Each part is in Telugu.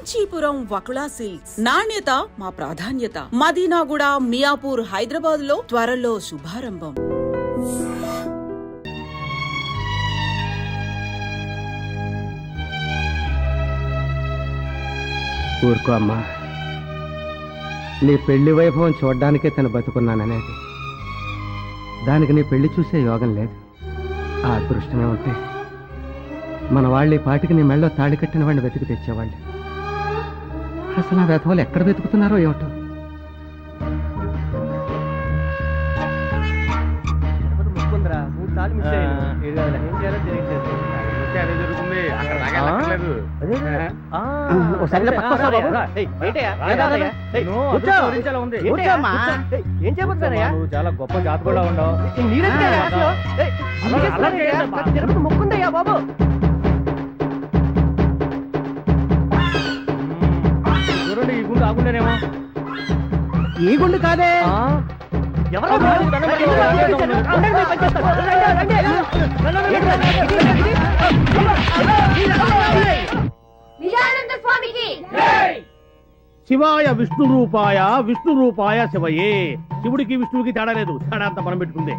కాంచీపురం వకుళా సిల్క్స్. నాణ్యత మా ప్రాధాన్యత. మదీనాగూడ, మియాపూర్, హైదరాబాద్ లో త్వరలో శుభారంభం. ఊరుకో అమ్మా, నీ పెళ్లి వైభవం చూడ్డానికే తను బతుకున్నాననేది. దానికి నీ పెళ్లి చూసే యోగం లేదు. ఆ అదృష్టమే ఉంటే మన వాళ్ళు ఈ పాటికి నీ మెళ్ళో తాళి కట్టిన వాడిని వెతికి తెచ్చేవాళ్ళు. అసలు ఆ వెధవలు ఎక్కడ వెతుకుతున్నారో ఏమిటో. చాలా గొప్ప జాతకుడా ఉండవు. ముక్కుందయ్యా బాబు. చూడండి, ఈ గుండు ఆగుండేనేమో. ఈ గుండు కాదే. శివాయ విష్ణు రూపాయ, విష్ణు రూపాయ శివయే. శివుడికి విష్ణువుకి తేడా లేదు. తేడా అంతా మనం పెట్టుకుందే.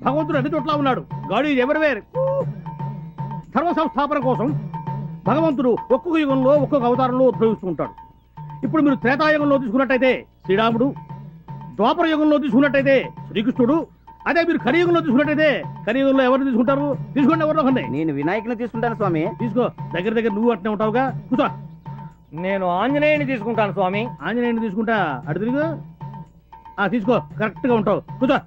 భగవంతుడు అన్ని చోట్ల ఉన్నాడు. God is everywhere. ధర్మ సంస్థాపన కోసం భగవంతుడు ఒక్కొక్క యుగంలో ఒక్కొక్క అవతారంలో ఉద్భవిస్తూ ఉంటాడు. ఇప్పుడు మీరు త్రేతాయుగంలో తీసుకున్నట్టయితే శ్రీరాముడు, ద్వాపర యుగంలో తీసుకున్నట్టయితే శ్రీకృష్ణుడు, అదే మీరు కలియుగంలో తీసుకున్నట్టయితే కలియుగంలో ఎవరిని తీసుకుంటారు? తీసుకోండి, ఎవరిలో ఉన్నాయి. నేను వినాయకుని తీసుకుంటాను స్వామి. తీసుకో. దగ్గర దగ్గర నువ్వు అట్నే ఉంటావుగా. కూర్చో. నేను ఆంజనేయుని తీసుకుంటాను స్వామి. ఆంజనేయుని తీసుకుంటా. అటు తిరుగు. తీసుకో, కరెక్ట్ గా ఉంటావు. కూర్చో.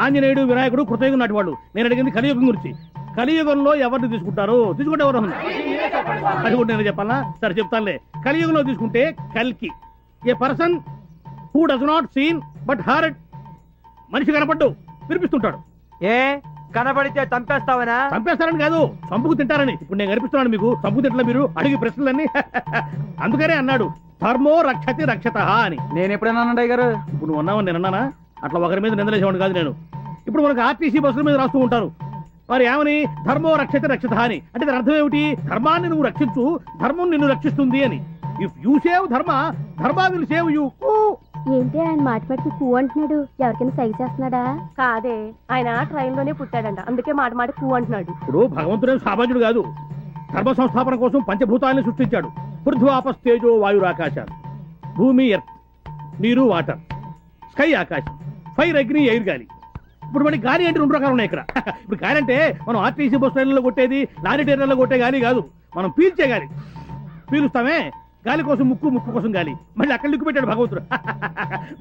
ఆంజనేయుడు, వినాయకుడు కృతయుగం నాటి వాళ్ళు. నేను అడిగింది కలియుగం గురించి. కలియుగంలో ఎవరిని తీసుకుంటారు? తీసుకుంటే ఎవరు? అది కూడా నేను చెప్పాలా? సరే చెప్తానులే. కలియుగంలో తీసుకుంటే కల్కి, a person who does not seen but heard. మనిషి కనపడ్డు, వినిపిస్తుంటాడు. ఏ కనపడితే చంపేస్తావనా? చంపేస్తారని కాదు, చంపుకు తింటారని. ఇప్పుడు నేను కనిపిస్తున్నాను మీకు. చంపుకు తింటా మీరు అడిగి ప్రశ్నలన్నీ. అందుకనే అన్నాడు ధర్మో రక్షతి రక్షత అని. నేను ఎప్పుడైనా గారు? ఇప్పుడు నువ్వు ఉన్నావని నేను అన్నానా? అట్లా ఒకరి మీద నిందలేసేవాడు కాదు నేను. ఇప్పుడు మనకు ఆర్టీసీ బస్సుల మీద రాస్తూ ఉంటారు. మరి ఏమని? ధర్మో రక్షతి రక్షత అని. అంటే దాని అర్థం ఏమిటి? ధర్మాన్ని నువ్వు రక్షించు, ధర్మం నిన్ను రక్షిస్తుంది అని. ఇఫ్ యూ సేవ్ ధర్మ, ధర్మ విల్ సేవ్ యూ. ఏంటి ఆయన మాట పెట్టి కూ అంటున్నాడు? ఎవరికైనా సైజ్ చేస్తున్నాడా? కాదే, ఆయన ట్రైన్ లోనే పుట్టాడంట, అందుకే మాట మాట కూ అంటున్నాడు. ఇప్పుడు భగవంతుడే సామాన్యుడు కాదు. ధర్మ సంస్థాపన కోసం పంచభూతాలను సృష్టించాడు. పృథ్వాపస్తేజో వాయురాకాశాలు. భూమి ఎర్త్, నీరు వాటర్, స్కై ఆకాశం, ఫైర్ అగ్ని ఎయిర్ గాలి. ఇప్పుడు మనకి గాలి అంటే రెండు రకాలు ఉన్నాయి ఇక్కడ. ఇప్పుడు గాలి అంటే మనం ఆర్టీసీ బస్ ట్రైన్లలో కొట్టేది, లారీ టైర్లలో కొట్టే గాలి కాదు. మనం పీల్చే గాలి. పీలుస్తామే, గాలి కోసం ముక్కు, ముక్కు కోసం గాలి. మళ్ళీ అక్కడ లిక్కు పెట్టాడు భగవంతుడు.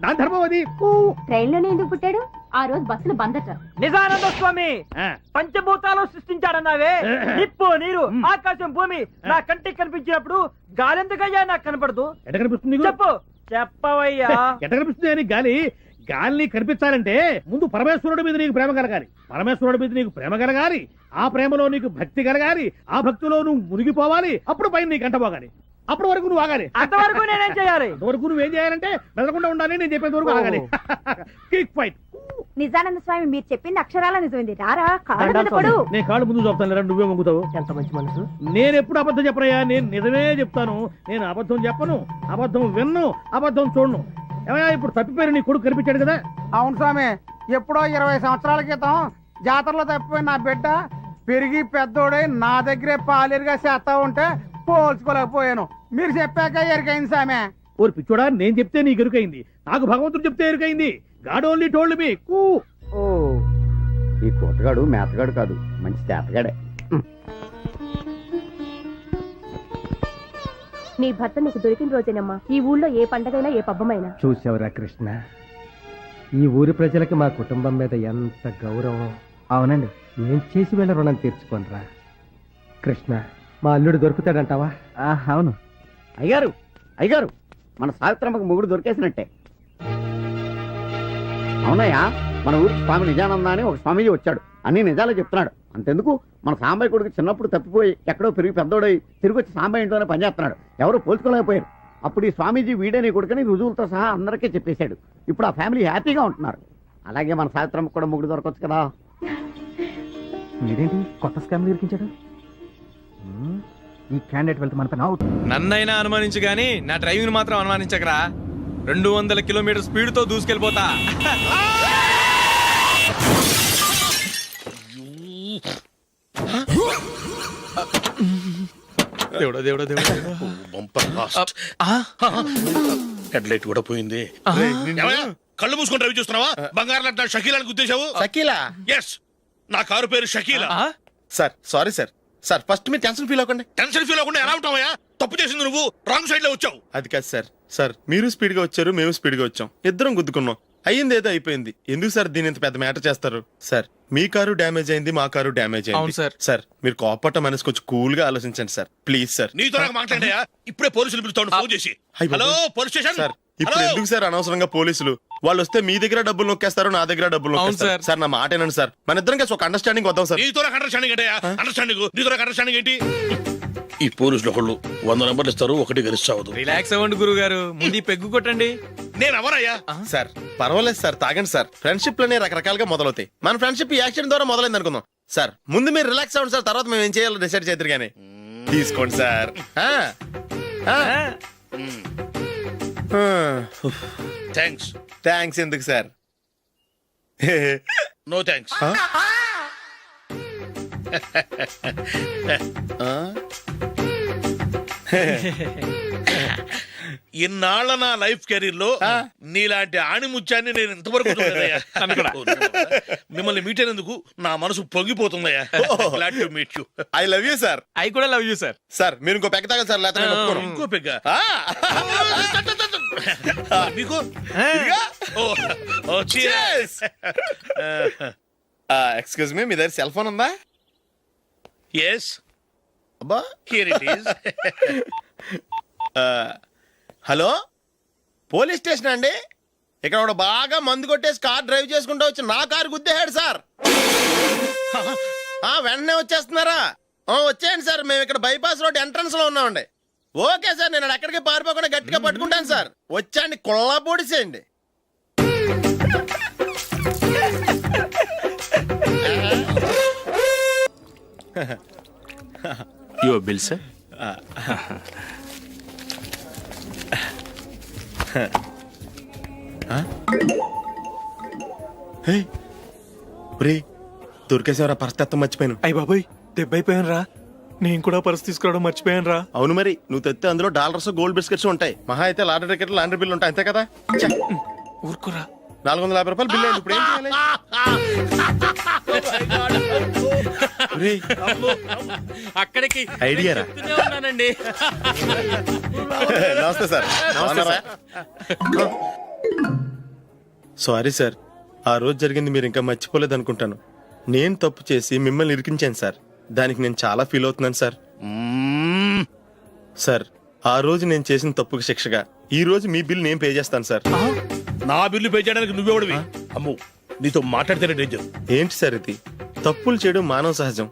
దాని ధర్మం అది. ట్రైన్ లోనే ఎందుకు పుట్టాడు? ఆ రోజు బస్సులు బందట. నిజానంద స్వామి పంచభూతాలు సృష్టించాడన్నావే. నిప్పు, నీరు, ఆకాశం, భూమి నా కంటికి కనిపించినప్పుడు గాలి ఎందుకయ్యా నాకు కనపడదు? ఎట కనిపిస్తుంది? చెప్పు. చెప్పవయ్యా. ఎట కనిపిస్తుంది అని? గాలి గాలిని కనిపించాలంటే ముందు పరమేశ్వరుడి మీద నీకు ప్రేమ కలగాలి. పరమేశ్వరుడి మీద నీకు ప్రేమ కలగాలి. ఆ ప్రేమలో నీకు భక్తి కలగాలి. ఆ భక్తిలో నువ్వు మునిగిపోవాలి. అప్పుడు పైన నీకు అంటపోగాలి. అప్పటి వరకు నువ్వు ఆగాలి. అంతవరకు నేనేం చేయాలి? అంతవరకు నువ్వేం చేయాలంటే మెదలకుండా ఉండాలి. నేను చెప్పేంత వరకు ఆగాలి. Quick fight. నిజానంద స్వామి, మీరు చెప్పింది అక్షరాల నిజమైంది. రారా, కాళ్ళు మీద పడు. నేను కాళ్ళు ముందు చూపుతాను, నువ్వే మొంగుతావు. ఎంత మంచి మనసు. నేను ఎప్పుడు అబద్ధం చెప్పనయ్యా. నేను నిజమే చెప్తాను. నేను అబద్ధం చెప్పను, అబద్ధం విన్ను, అబద్ధం చూడను. ఏమయ్యా, ఇప్పుడు తప్పిపోయిన నీ కొడుకు కనిపించాడు కదా? అవును స్వామి. ఎప్పుడో 20 సంవత్సరాల క్రితం జాతరలో తప్పిపోయిన నా బిడ్డ పెరిగి పెద్దోడై నా దగ్గరే పాలేరుగా చేస్తా ఉంటే పోల్చుకోలేకపోయాను. మీరు చెప్పాక ఎరుకైంది స్వామి. ఓరి పిచ్చోడా, నేను చెప్తే నీకు ఎరుకైంది. నాకు భగవంతుడు చెప్తే ఎరుకైంది. God only told me. ఓ, ఈ తోటగాడు మేతగాడు కాదు, మంచి చేతగాడే. నీ భర్త నీకు దొరికిన రోజేనమ్మా ఈ ఊళ్ళో ఏ పండగైనా, ఏ పబ్బమైనా. చూసావురా కృష్ణ, ఈ ఊరి ప్రజలకి మా కుటుంబం మీద ఎంత గౌరవం. అవునండి. ఏం చేసి వీళ్ళ రుణం తీర్చుకోనరా. కృష్ణ, మా అల్లుడు దొరుకుతాడంటావా? అవును. అయ్యారు, అయ్యారు, మన సావిత్రమ్మకు మొగుడు దొరికేసినట్టే. అవునయ్యా, మన ఊరికి స్వామి నిజానంద అని ఒక స్వామీజీ వచ్చాడు. అన్ని నిజాలే చెప్తున్నాడు. అంతెందుకు, మన సాంబయ్య కొడుకు చిన్నప్పుడు తప్పిపోయి ఎక్కడో పెరిగి పెద్దోడై తిరిగి వచ్చి సాంబయ్య ఇంట్లోనే పనిచేస్తున్నాడు. ఎవరు పోల్చుకోలేకపోయారు. అప్పుడు ఈ స్వామీజీ వీడే నీ కొడుకుని రుజువులతో సహా అందరికీ చెప్పేశాడు. ఇప్పుడు ఆ ఫ్యామిలీ హ్యాపీగా ఉంటున్నారు. అలాగే మన సావిత్రమ్మకు కూడా మొగుడు దొరకవచ్చు కదా. వీడేంటి కొత్త స్కామ్ ఇరికించాడు? ఈ క్యాండిడేట్ వెళ్తే మన పని అవుట్. నన్నైనా అనుమానించు గాని నా డ్రైవింగ్ మాత్రం అనుమానించకరా. 200 కిలోమీటర్ స్పీడ్ తో దూసుకెళ్ళిపోతా. దేవుడా దేవుడా దేవుడా. Bumper last. హెడ్ లైట్ కూడా పోయింది. ఏమయ్యా, కళ్ళు మూసుకొని రవి చూస్తున్నావా? బంగారం లాంటి నా షకీలాని గుద్దేశావు. షకీలా? ఎస్, నా కారు పేరు Shakeela. Sir sorry sir. Sir first మీరు టెన్షన్ ఫీల్ అవ్వకండి. టెన్షన్ ఫీల్ అవ్వకుండా ఎలా ఉంటావయ్యా? తప్పు చేసింది నువ్వు, రాంగ్ సైడ్ లో వచ్చావు. అది కాదు సార్. సార్ మీరు స్పీడ్ గా వచ్చారు, మేము స్పీడ్ గా వచ్చాం, ఇద్దరం గుద్దుకున్నాం. అయ్యింది ఏదో అయిపోయింది. ఎందుకు సార్ దీని ఇంత పెద్ద మ్యాటర్ చేస్తారు? సార్ మీ కారు డ్యామేజ్ అయింది, మా కారు డ్యామేజ్ అవును అయింది. సార్. సార్ మీరు కోపట్ట మనసు కొంచెం కూల్ గా ఆలోచించండి సార్, ప్లీజ్ సార్. నీతో నాకు మాట్లాడాయా? ఇప్పుడే పోలీసులు పిలుస్తాను, ఫోన్ చేసి. అయ్ బాబోయ్. Hello police station. సార్ ఇప్పుడు హలో. ఎందుకు సార్ అనవసరంగా పోలీసులు? వాళ్ళు వస్తే మీ దగ్గర డబ్బులు నొక్కేస్తారు, నా దగ్గర డబ్బులు అవును నొక్కేస్తారు. సార్. సార్ నా మాట ఏనండి సార్, మన ఇద్దరం కలిసి ఒక అండర్స్టాండింగ్ వద్దాం సార్. నీతో నాకు అండర్స్టాండింగ్ ఏంటయ్యా? అండర్స్టాండింగ్ నీతో నాకు అండర్స్టాండింగ్ ఏంటి? ఈ పోలీసులు ఒకళ్ళు 100 నెంబర్లు ఇస్తారు, ఒకటి గెలుస్తావదు. రిలాక్స్ అవ్వండి గురువు గారు, ముందు ఈ పెగ్గు కొట్టండి. నేను ఎవరయ్యా? సార్ పర్వాలేదు సార్, తాగండి సార్. ఫ్రెండ్షిప్ లోనే రకరకాలుగా మొదలవుతాయి. మన ఫ్రెండ్షిప్ ఈ యాక్సిడెంట్ ద్వారా మొదలైంది అనుకుందాం. సార్ ముందు మీరు రిలాక్స్ అవ్వండి సార్, తర్వాత మేము ఏం చేయాలో డిసైడ్ చేద్దరు కానీ. తీసుకోండి సార్. థ్యాంక్స్. థ్యాంక్స్ ఎందుకు సార్? No thanks. ఇన్నాళ్ళ నా లైఫ్ కెరీర్ లో నీలాంటి ఆణిముత్యాన్ని నేను ఇంతవరకు చూడలేదయ్యా. మిమ్మల్ని మీట్ అయినందుకు నా మనసు పొంగిపోతుందయ్యా. Glad to meet you. I love you sir. I కూడా లవ్ యూ సార్. సార్ మీరు ఇంకో పెక్క తాగండి సార్, లేకపోతే నేను ఒప్పుకోను. ఇంకో పెగ్గ మీకు? ఇదిగా. ఓ cheers. ఎక్స్క్యూజ్ మీ, మీ దగ్గర సెల్ ఫోన్ ఉందా? Yes, అబ్బా. here it is. Hello, police station అండి. ఇక్కడ ఒకడు బాగా మందు కొట్టేసి కార్ డ్రైవ్ చేసుకుంటూ వచ్చి నా కారు గుద్దేశాడు సార్. వెంటనే వచ్చేస్తున్నారా? వచ్చేయండి సార్, మేము ఇక్కడ బైపాస్ రోడ్ ఎంట్రన్స్ లో ఉన్నామండి. ఓకే సార్, నేను ఎక్కడికి పారిపోకుండా గట్టిగా పట్టుకుంటాను సార్. వచ్చాండి, కుళ్ళా పొడిసేయండి. Your bill, sir. దొరికేసేవరా, పరిస్థితి మర్చిపోయాను. అయ్య బాబాయ్, దెబ్బైపోయాను రా. నేను కూడా పర్స్ తీసుకురావడం మర్చిపోయాను రా. అవును మరి, నువ్వు తెస్తే అందులో డాలర్స్ గోల్డ్ బిస్కెట్స్ ఉంటాయి. మహా అయితే లాటరీ టికెట్ లాండ్రీ బిల్లు ఉంటాయి, అంతే కదా. ఊరుకురా. 450 రూపాయలు బిల్లు అయింది. ఇప్పుడు ఏం చేయాలి? ఒరేయ్, అక్కడికి ఐడియా రా. చెప్తూనే ఉన్నానండి. నమస్తే సార్. సారీ సార్, ఆ రోజు జరిగింది మీరు ఇంకా మర్చిపోలేదు అనుకుంటాను. నేను తప్పు చేసి మిమ్మల్ని ఇరికించాను సార్. దానికి నేను చాలా ఫీల్ అవుతున్నాను సార్. సార్ ఆ రోజు నేను చేసిన తప్పుకి శిక్షగా ఈ రోజు మీ బిల్ నేను పే చేస్తాను సార్. నా బిల్లు పే చేయడానికి నువ్వెవడివి? అమ్ము, నీతో మాట్లాడితేనే డేంజర్. ఏంటి సార్ ఇది? తప్పులు చేయడం మానవ సహజం.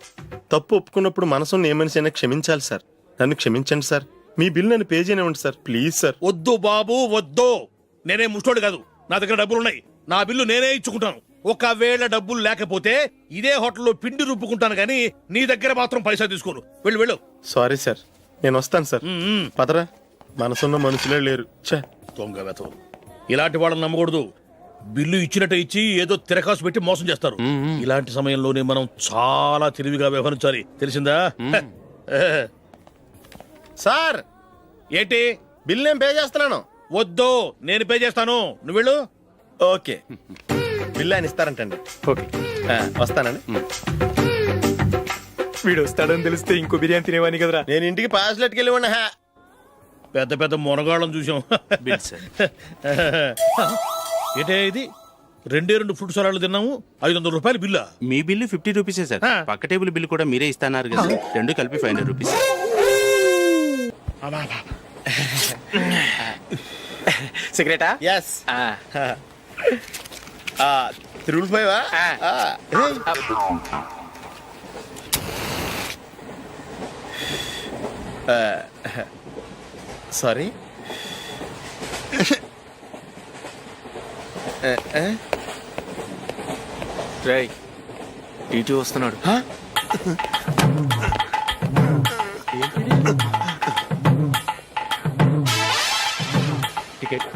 తప్పు ఒప్పుకున్నప్పుడు మనసుని ఏ మనిషి అయినా క్షమించాలి సార్. నన్ను క్షమించండి సార్. మీ బిల్ నన్ను పే చేయనివ్వండి సార్, ప్లీజ్ సార్. వద్దు బాబు, వద్దు. నేనే ముష్టోడు కాదు, నా దగ్గర డబ్బులు ఉన్నాయి. నా బిల్లు నేనే ఇచ్చుకుంటాను. ఒకవేళ డబ్బులు లేకపోతే ఇదే హోటల్లో పిండి రుబ్బుకుంటాను, కానీ నీ దగ్గర మాత్రం పైసా తీసుకోను. వెళ్ళు వెళ్ళు. సారీ సార్, నేను వస్తాను సార్. పదరా, మనసున్న మనుషులే లేరు. ఛే, దొంగ వెతవు. ఇలాంటి వాళ్ళని నమ్మకూడదు. బిల్లు ఇచ్చినట్టు ఇచ్చి ఏదో తిరకాసు పెట్టి మోసం చేస్తారు. ఇలాంటి సమయంలోనే మనం చాలా తెలివిగా వ్యవహరించాలి, తెలిసిందా? సార్ ఏంటి? బిల్ నేను పే చేస్తున్నాను. వద్దు, నేను పే చేస్తాను, నువ్వు వెళ్ళు. ఓకే, బిల్ ఆయన ఇస్తారంటండి. ఓకే, వస్తానండి. వీడు వస్తాడని తెలిస్తే ఇంకో బిర్యానీ తినేవాని కదరా. నేను ఇంటికి పాస్లెట్కి వెళ్ళి ఉన్నా. పెద్ద పెద్ద మునగాళ్ళం చూసాం. ఏంటే ఇది? 2 ఫ్రూట్ సలాడ్లు తిన్నాము, 500 రూపాయలు బిల్లా? మీ బిల్లు 50 రూపీసే సార్. పక్క టేబుల్ బిల్లు కూడా మీరే ఇస్తాన్నారు కదా, రెండు కలిపి 500 రూపీస్. సిగరెటా? ఎస్. 355. సారీ. రేయ్, టీటీ వస్తున్నాడు. టికెట్.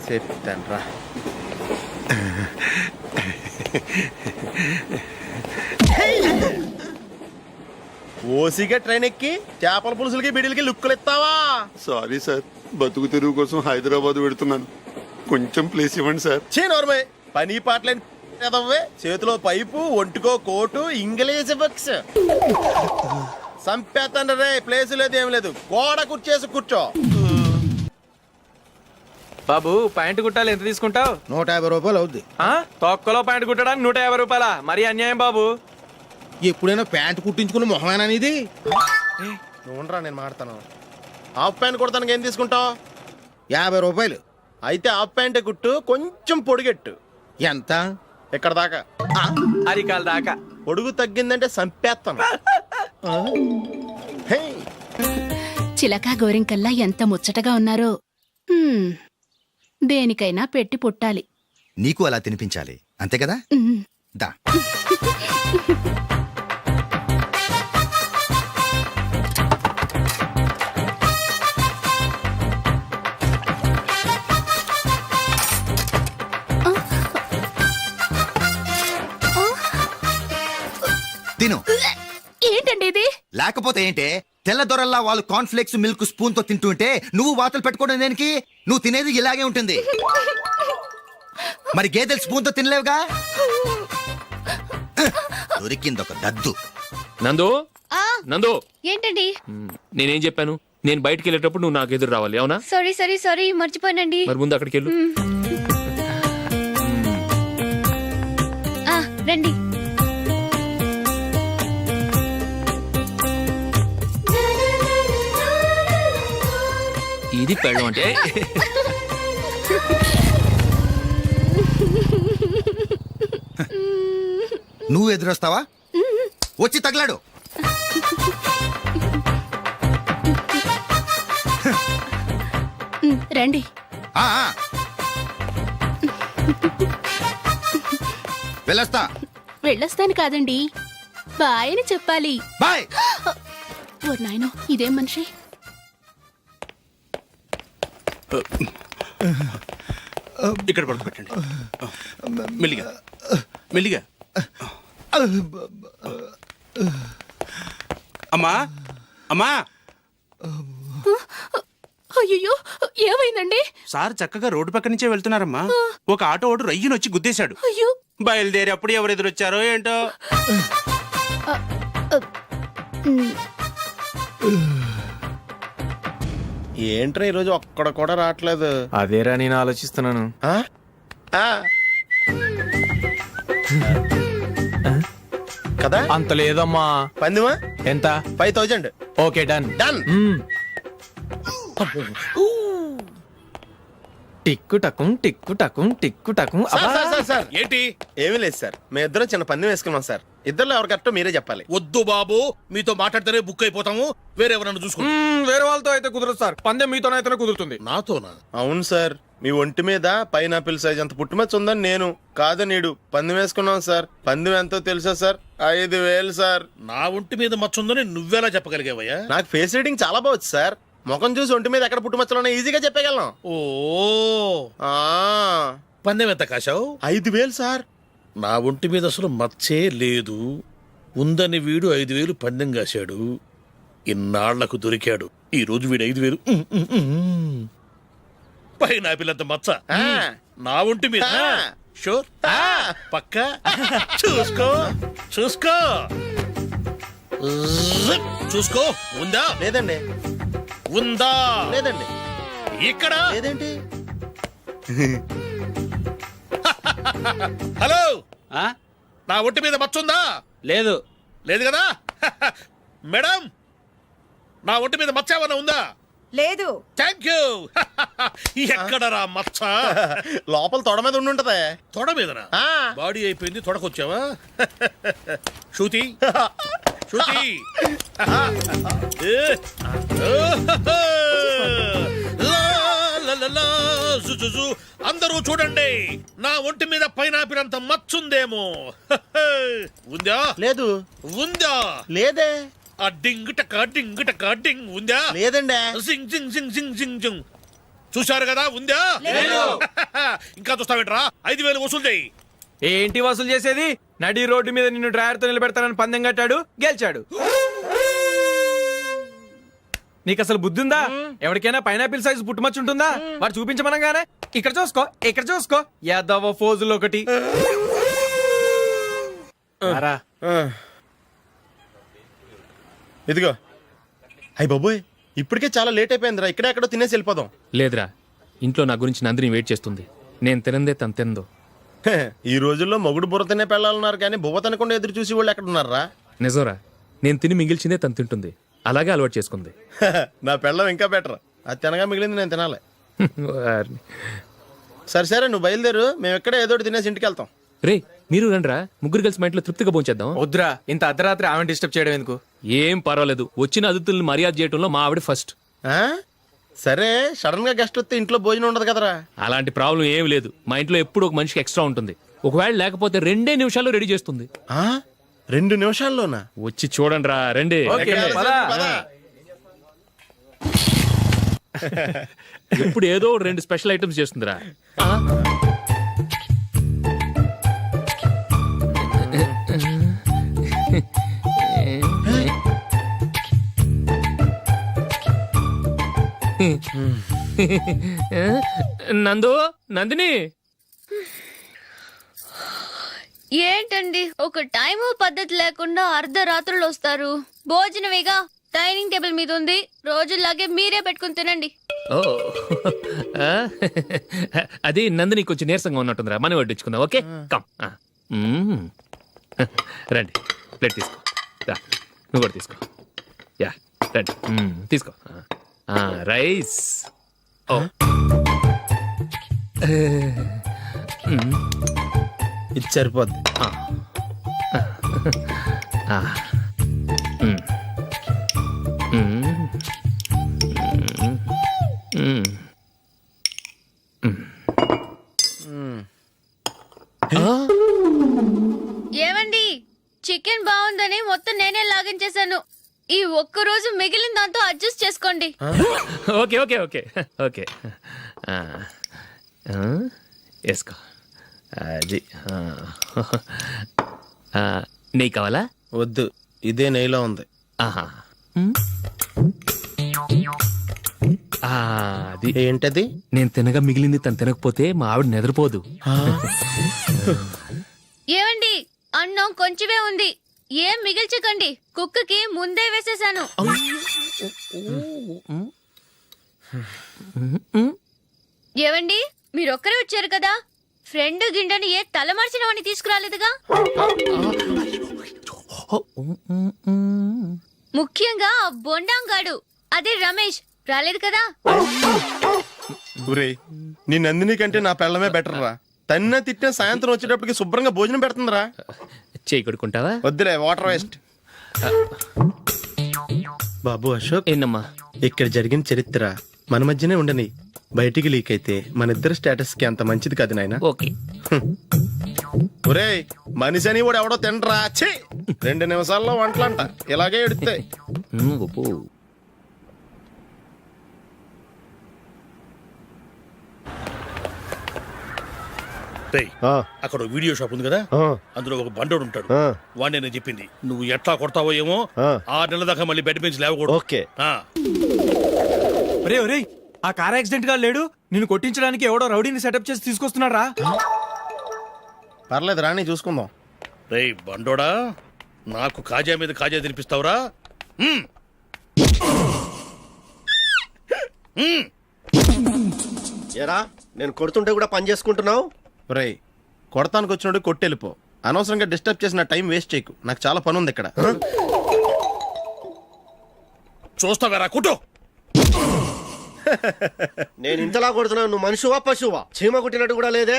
చెప్తాను రా. ఓసిగా ట్రైన్ ఎక్కి చేపల పులుసులకి బిడిలకి లుక్కులు ఇస్తావా? సారీ సార్, బతుకు తెరువు కోసం హైదరాబాద్ పెడుతున్నాను, కొంచెం ప్లేస్ ఇవ్వండి సార్. చే నోర్మే, పని పాటలేని ఎదవ్వే. చేతిలో పైపు, ఒంటికో కోటు, ఇంగ్లీష్ బుక్స్. సంపేతండ్రి రే, ప్లేస్ లేదు ఏం లేదు, గోడ కుర్చేసి కూర్చో. బాబు ప్యాంటు కుట్టాలి, ఎంత తీసుకుంటావు? 150 రూపాయలు అవుద్ది. తొక్కలో ప్యాంటు కుట్టడానికి 150 రూపాయల? మరి అన్యాయం బాబు. ఎప్పుడైనా ప్యాంట్ కుట్టించుకున్న మొహమేనా ఇది? నువ్వురా, నేను మాడతాను. హాఫ్ ప్యాంట్ కుడతానికి ఏం తీసుకుంటావు? 50 రూపాయలు. అయితే హాఫ్ ప్యాంటే కుట్టు, కొంచెం పొడిగెట్టు. ఎంత? ఇక్కడ దాకా, అరికాల దాకా. పొడుగు తగ్గిందంటే సంపేస్తాను. హే, చిలకా గోరింకల్లా ఎంత ముచ్చటగా ఉన్నారో. దేనికైనా పెట్టి పుట్టాలి. నీకు అలా తినిపించాలి, అంతే కదా? దా. తిను. ఏంటండి ఇది? లేకపోతే ఏంటే, తెల్లదొరల్లా వాళ్ళు కార్న్ఫ్లేక్స్ మిల్క్ స్పూన్ తో తింటుంటే నువ్వు వాతలు పెట్టుకోవడం దేనికి? నువ్వు తినేది ఇలాగే ఉంటుంది. మరి గేదెలు స్పూన్ తో తినలేవుగా. దొరికిందొక దద్దు. నందు, నందు, ఏంటండి? నేనేం చెప్పాను? నేను బయటికి వెళ్ళేటప్పుడు నువ్వు నాకు ఎదురు రావాలి, అవునా? సారీ మర్చిపోయానండి. మరి ముందు అక్కడికి వెళ్ళు. రండి. ఇది పెళ్ళం అంటే. నువ్వు ఎదురొస్తావా? వచ్చి తగలాడు. రండి. ఆ, ఆ. వెళ్ళొస్తా. వెళ్ళొస్తాను కాదండి, బాయ్ అని చెప్పాలి. బాయ్. ఓ నాయనో, ఇదేం మనిషి? ఇక్కడ పడుకోబెట్టండి. మెల్లిగా మెల్లిగా. అమ్మా, అమ్మా. అయ్యో, ఏమైందండి? సార్ చక్కగా రోడ్డు పక్క నుంచే వెళ్తున్నారమ్మా. ఒక ఆటో ఓడు రయ్యనొచ్చి గుద్దేశాడు. అయ్యో. బయలుదేరి అప్పుడు ఎవరు ఎదురొచ్చారో ఏంటో. ఏంట్రా ఈరోజు ఒక్కడ కూడా రావట్లేదు? అదేరా నేను ఆలోచిస్తున్నాను. కదా అంత లేదమ్మా. పందిమా ఎంత? 5000. Okay, done. డన్. టిక్కు టకుం టిక్కు టకుం టిక్కు టకుం. సార్ ఏంటి? ఏమీ లేదు సార్, మేము ఇద్దరం చిన్న పందెం వేసుకున్నాం సార్. ఇద్దరు ఎవరు కరెక్టో మీరే చెప్పాలి. వద్దు బాబు, మీతో మాట్లాడితేనే బుక్ అయిపోతాము. వేరెవరన్నా చూసుకోండి. వేరే వాళ్ళతో అయితే కుదరదు సార్, పందెం మీతోనైతేనే కుదురుతుంది. నాతోనా? అవును సార్, మీ ఒంటి మీద పైనాపిల్ సైజ్ అంత పుట్టుమచ్చ ఉందని నేను కాదు నీడు పందెం వేసుకున్నాం సార్. పందెం ఎంతో తెలుసా సార్? 5000 సార్. నా ఒంటి మీద మచ్చ ఉందని నువ్వెలా చెప్పగలిగావయ్యా? నాకు ఫేస్ రీడింగ్ చాలా బాగుంది సార్. ముఖం చూసి ఒంటి మీద ఎక్కడ పుట్టుమచ్చలో ఈజీగా చెప్పగలను. ఓ, ఆ, పందెం ఎంత కాశావు? 5000 సార్. నా ఒంటి మీద అసలు మచ్చే లేదు. ఉందని వీడు 5000 పందెం కాశాడు. ఇన్నాళ్లకు దొరికాడు. ఈ రోజు వీడు 5000. పైన పిల్లంత మచ్చ నా ఒంటి మీద. షూర్, పక్క. చూసుకో చూసుకో చూసుకో. ఉందా? లేదండి. ఉందా? లేదండి. ఇక్కడ లేదేంటి? హలో, నా ఒంటి మీద మచ్చ ఉందా? లేదు. లేదు కదా? మేడం, నా ఒంటి మీద మచ్చ ఏమన్నా ఉందా? లేదు. Thank you. ఎక్కడరా మచ్చ? లోపల తొడ మీద ఉండుంటదే. తొడ మీదనా? బాడీ అయిపోయింది, తొడకొచ్చావా? శృతి, శృతి. అందరూ చూడండి, నా ఒంటి మీద పైనాపిల్ అంత మచ్చుందేమో. ఉందా లేదు. ఉందా లేదే. ఆ డింగ్ టక డింగ్ ఉందా లేదండి. సింగ్ సింగ్ సింగ్ సింగ్ సింగ్ సింగ్ చూశారు కదా ఉందా ఇంకా చూస్తావేంట్రా 5,000 వసూలు చేయి. ఏంటి వసూలు చేసేది? నడి రోడ్డు మీద నిన్ను డ్రైవర్తో నిలబెడతానని పందెం కట్టాడు, గెలిచాడు. నీకు అసలు బుద్ధి ఉందా? ఎవరికైనా పైనాపిల్ సైజ్ పుట్టుమచ్చు ఉంటుందా? వాడు చూపించమనగానే ఇక్కడ చూసుకో, ఇక్కడ చూసుకో, యాదవ ఫోజులు ఒకటి. ఇదిగో. అయ్య బాబోయ్, ఇప్పటికే చాలా లేట్ అయిపోయిందిరా. ఇక్కడే ఎక్కడో తినేసి వెళ్ళిపోదాం. లేదురా, ఇంట్లో నా గురించి నందిని వెయిట్ చేస్తుంది. నేను తినందే తను తిందో. ఈ రోజుల్లో మొగుడు బుర్ర తినే పెళ్ళాలన్నారు కానీ బువ్వ తినకుండా ఎదురు చూసి వాళ్ళు ఎక్కడ ఉన్నారా? నిజంరా, నేను తిని మిగిల్చిందే తను తింటుంది. అలాగే అలవాటు చేసుకుంది. నా పెళ్ళం ఇంకా బెటర్. అది తినగా మిగిలింది నేను తినాలి. వారిని. సరే సరే, నువ్వు బయలుదేరు. మేము ఎక్కడే ఏదో ఒకటి తినేసి ఇంటికి వెళ్తాం. రే, మీరు రండిరా, ముగ్గురు కలిసి మా ఇంట్లో తృప్తిగా పోంచేద్దాం. వద్దురా, ఇంత అర్ధరాత్రి ఆమె డిస్టర్బ్ చేయడం ఎందుకు? ఏం పర్వాలేదు, వచ్చిన అతిథుల్ని మర్యాద చేయడంలో మా ఆవిడ ఫస్ట్. ఆ? సరే, సడన్ గా గెస్ట్ వస్తే ఇంట్లో భోజనం ఉండదు కదరా? అలాంటి ప్రాబ్లం ఏం లేదు. మా ఇంట్లో ఎప్పుడు ఒక మనిషికి ఎక్స్ట్రా ఉంటుంది. ఒకవేళ లేకపోతే 2 నిమిషాల్లో రెడీ చేస్తుంది. 2 నిమిషాల్లోనా? వచ్చి చూడండి రా, రండి. ఎప్పుడు ఏదో 2 స్పెషల్ ఐటమ్స్ చేస్తుందిరా. నందు, నందిని. ఏంటండి ఒక టైము పద్ధతి లేకుండా అర్ధరాత్రులు వస్తారు? భోజనమేగా డైనింగ్ టేబుల్ మీద ఉంది, రోజుల్లాగే మీరే పెట్టుకుని తినండి. ఓ, అది నందిని కొంచెం నీరసంగా ఉన్నట్టుందిరా, మనీ వడ్డించుకుందాం. Okay, come. రండి, ప్లేట్ తీసుకో. రా, నువ్వు కూడా తీసుకో. యా, రండి, తీసుకో. రైస్. ఓ, ఇది సరిపోద్ది. ఏమండి, చికెన్ బాగుందని మొత్తం నేనే లాగించేశాను. ఈ ఒక్క రోజు మిగిలిన దాంతో అడ్జస్ట్ చేసుకోండి. Okay okay okay okay. వేసుకో. అది నెయ్యి కావాలా? వద్దు, ఇదే నెయ్యిలో ఉంది. ఆహా, అది ఏంటది? నేను తినగా మిగిలింది తను తినకపోతే మా ఆవిడ నిద్రపోదు. ఏమండి, అన్నం కొంచెమే ఉంది, ఏం మిగిల్చకండి. కుక్కకి ముందే వేసేసాను. ఏవండి, మీరొక్కరే వచ్చారు కదా, ఫ్రెండ్ గిండెని ఏ తలమార్చిన వాడిని తీసుకురాలేదుగా? ముఖ్యంగా బొండాంగాడు, అదే రమేష్, రాలేదు కదా? ఊరే, నీ నందిని కంటే నా పెళ్ళమే బెటర్ రా. తన్న తిట్టిన సాయంత్రం వచ్చేటప్పటికి శుభ్రంగా భోజనం పెడుతుందిరా. చేయి కొడుకుంటావా? వద్దులే, వాటర్ వేస్ట్. బాబు అశోక్, ఏంటమ్మా? ఇక్కడ జరిగిన చరిత్ర మన మధ్యనే ఉండని, బయటికి లీక్ అయితే మన ఇద్దరు స్టేటస్ కి అంత మంచిది కాదు నాయన. ఓకే. ఒరే, మనిషి అని కూడా ఎవడో తినరా. 2 నిమిషాల్లో వంటలంట, ఇలాగే ఎడితే. అక్కడ వీడియో షాప్ ఉంది కదా, అందులో ఒక బండోడు ఉంటాడు. వాడిని నేను చెప్పింది నువ్వు ఎట్లా కొడతావో ఏమో. 6 నెలల దాకా మళ్ళీ బెడ్ నుంచి లేవకూడదు. ఓకే. ఒరే ఒరే, ఆ కార్ యాక్సిడెంట్ గా లేడు, నిన్ను కొట్టించడానికి ఎవడో రౌడీని సెటప్ చేసి తీసుకొస్తున్నాడు రా. పర్లేదు, రాని చూసుకుందాం. రేయ్ బండోడా, నాకు కాజా మీద కాజా తినిపిస్తావురా? ఏరా, నేను కొడుతుంటే కూడా పని చేసుకుంటున్నావు? రేయ్, కొడతానికి వచ్చినోడు కొట్టెళ్ళిపో. అనవసరంగా డిస్టర్బ్ చేసిన టైం వేస్ట్ చేయకు, నాకు చాలా పని ఉంది ఇక్కడ. చూస్తావేరా కుట్టు. నేను ఇంతలా కొడుతున్నావు, నువ్వు మనిషివా పశువా? చీమ కుట్టినట్టు కూడా లేదే.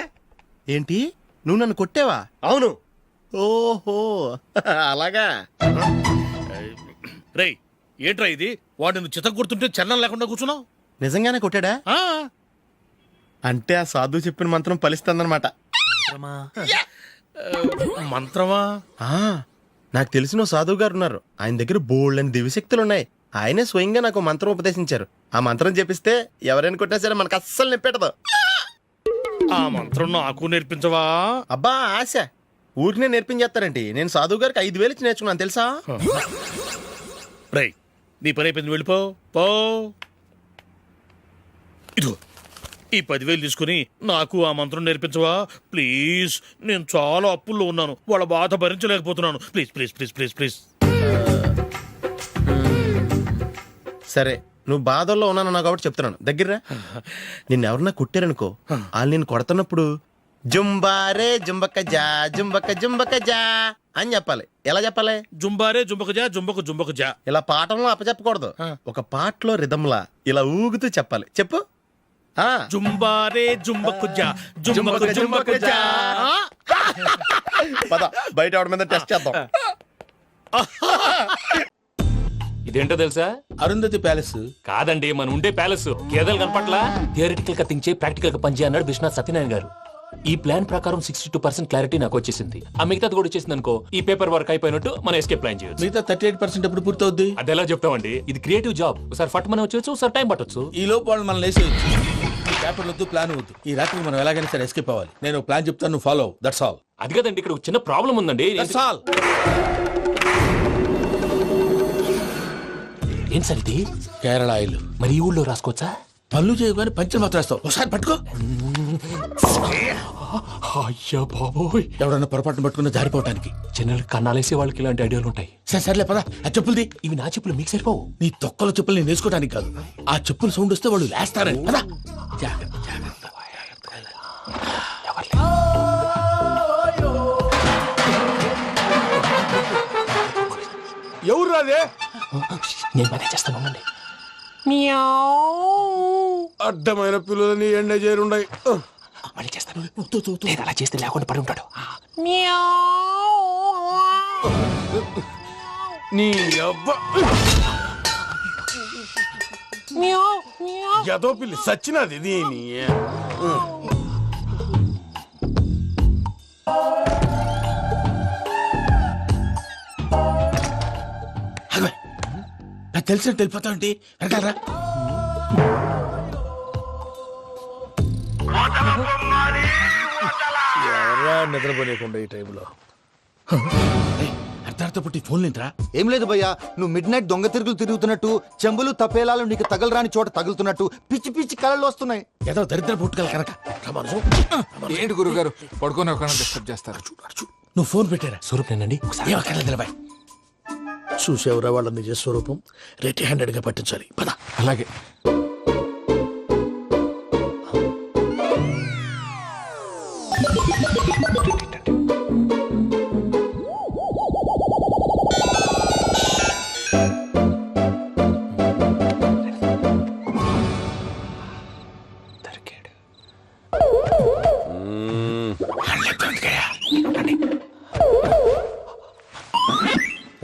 ఏంటి, నువ్వు నన్ను కొట్టేవా? అవును. ఓహో, అలాగా. రేయ్, ఏంట్రా ఇది? వాడు నువ్వు చిత్త కొడుతుంటే చలనం లేకుండా కూర్చున్నావు. నిజంగానే కొట్టాడా? అంటే ఆ సాధువు చెప్పిన మంత్రం ఫలిస్తుందన్నమాట. మంత్రమా? నాకు తెలిసిన ఓ సాధువు గారు ఉన్నారు. ఆయన దగ్గర బోల్డ్ అని దివ్యశక్తులు ఉన్నాయి. ఆయనే స్వయంగా నాకు మంత్రం ఉపదేశించారు. ఆ మంత్రం చెప్పిస్తే ఎవరైనా కొట్టినా సరే మనకు అస్సలు నిప్పెట్టదు. ఆ మంత్రం నాకు నేర్పించవా? అబ్బా ఆశ, ఊరినే నేర్పించేస్తారండి. నేను సాధువు గారికి 5,000 ఇచ్చి నేర్చుకున్నాను తెలుసా. రై, నీ పని అయిపోయింది, వెళ్ళిపో. పో. ఇదిగో ఈ 10,000 తీసుకుని నాకు ఆ మంత్రం నేర్పించవా ప్లీజ్? నేను చాలా అప్పుల్లో ఉన్నాను, వాళ్ళ బాధ భరించలేకపోతున్నాను. Please please please please please. సరే, నువ్వు బాధల్లో ఉన్నాను నాకు కాబట్టి చెప్తున్నాను. దగ్గర నిన్ను ఎవరన్నా కుట్టారనుకో, వాళ్ళు నేను కొడుతున్నప్పుడు జుంబారే జుంబక జా జుంబక జుంబక జా అని చెప్పాలి. ఎలా చెప్పాలి? జుంబారే జుంబక జా జుంబకు జుంబకు జా. ఇలా పాఠంలో అప్పచెప్పకూడదు, ఒక పాటలో రిధంలా ఇలా ఊగుతూ చెప్పాలి. చెప్పు. జుంబారే జుంబకు జా జుంబకు జుంబకు జా. పద బయట ఆవిడ మీద టెస్ట్ చేద్దాం. ఇదేంటో తెలుసా? అరుంధతి ప్యాలెస్ కాదండి, మన ఉండే ప్యాలెస్. గేదెలు కనపట్లా? థియరిటికల్ గా థింక్ చేయి, ప్రాక్టికల్ గా పనిచేయి అన్నాడు విశ్వనాథ్ సత్యనారాయణ గారు. ఈ ప్లాన్ ప్రకారం 62% క్లారిటీ నాకు వచ్చేసింది. ఆ మిగతాది కూడా వచ్చేసింది అనుకో, ఈ పేపర్ వర్క్ అయిపోయినట్టు మనం ఎస్కేప్ ప్లాన్ చేయొచ్చు. మిగతా 38% ఎప్పుడు పూర్తవుద్ది? అది ఎలా చెప్తామండి? ఇది క్రియేటివ్ జాబ్. ఒకసారి ఫట్ మనం వచ్చేచ్చు, ఒకసారి టైం పట్టొచ్చు. ఈ లోపు వాళ్ళు మనం లేసేయచ్చు. ఈ పేపర్ వద్దు, ప్లాన్ వద్దు. ఈ రాత్రి మనం ఎలాగైనా సరే ఎస్కేప్ అవ్వాలి. నేను ప్లాన్ చెప్తాను, నువ్వు ఫాలో. That's all. అది కదండి, ఇక్కడ ఒక చిన్న ప్రాబ్లం ఉందండి. That's all. ఏం సార్ ఇది? కేరళ ఆయిల్. మరి ఈ ఊళ్ళో రాసుకోవచ్చా? పళ్ళు చేయగానే పంచర్ మాత్రం వేస్తావు. ఒకసారి పట్టుకో. అయ్యా బాబోయ్, ఎవడన్నా పొరపాటున పట్టుకున్న జారిపోవటానికి. జనరల్ కన్నాలేసే వాళ్ళకి ఇలాంటి ఐడియాలు ఉంటాయి. సర్లే పదా, ఆ చెప్పులది. ఇవి నా చెప్పులు, మీకు సరిపోవు. నీ తొక్కల చెప్పులు నేను వేసుకోవడానికి కాదు, ఆ చెప్పులు సౌండ్ వస్తే వాళ్ళు లేస్తారని. పదా. ఎవరు రాదే? నేను పనే చేస్తాను, ఉండండి. అడ్డమైన పిల్లలని ఎండ చేరుండయి. మళ్ళీ చేస్తాను. లేదు, అలా చేస్తే లేకుండా పడి ఉంటాడు. నీ అబ్బా ఎదో పిల్లి సచ్చినది దీని. నాకు తెలిసినట్టు వెళ్ళిపోతా ఉంటే వెనకాలరా. ఎవరా నిద్రపోలేకుండా ఈ టైంలో? అర్ధార్థ పుట్టి ఫోన్ లేంట్రా. ఏం లేదు భయ్యా, నువ్వు మిడ్ నైట్ దొంగ తిరుగులు తిరుగుతున్నట్టు, చెంబులు తపేలాలు నీకు తగలరాని చోట తగులుతున్నట్టు పిచ్చి పిచ్చి కళలు వస్తున్నాయి. ఏదో దరిద్ర పుట్టుకల కనుక. ఏంటి గురుగారు పడుకొని ఒక డిస్టర్బ్ చేస్తారు? నువ్వు ఫోన్ పెట్టారా? స్వరూప్ నేనండి. నిలబాయ్. చూసేవరా వాళ్ళ నిజ స్వరూపం. రెట్టి హ్యాండెడ్ గా పట్టించాలి. పద. అలాగే.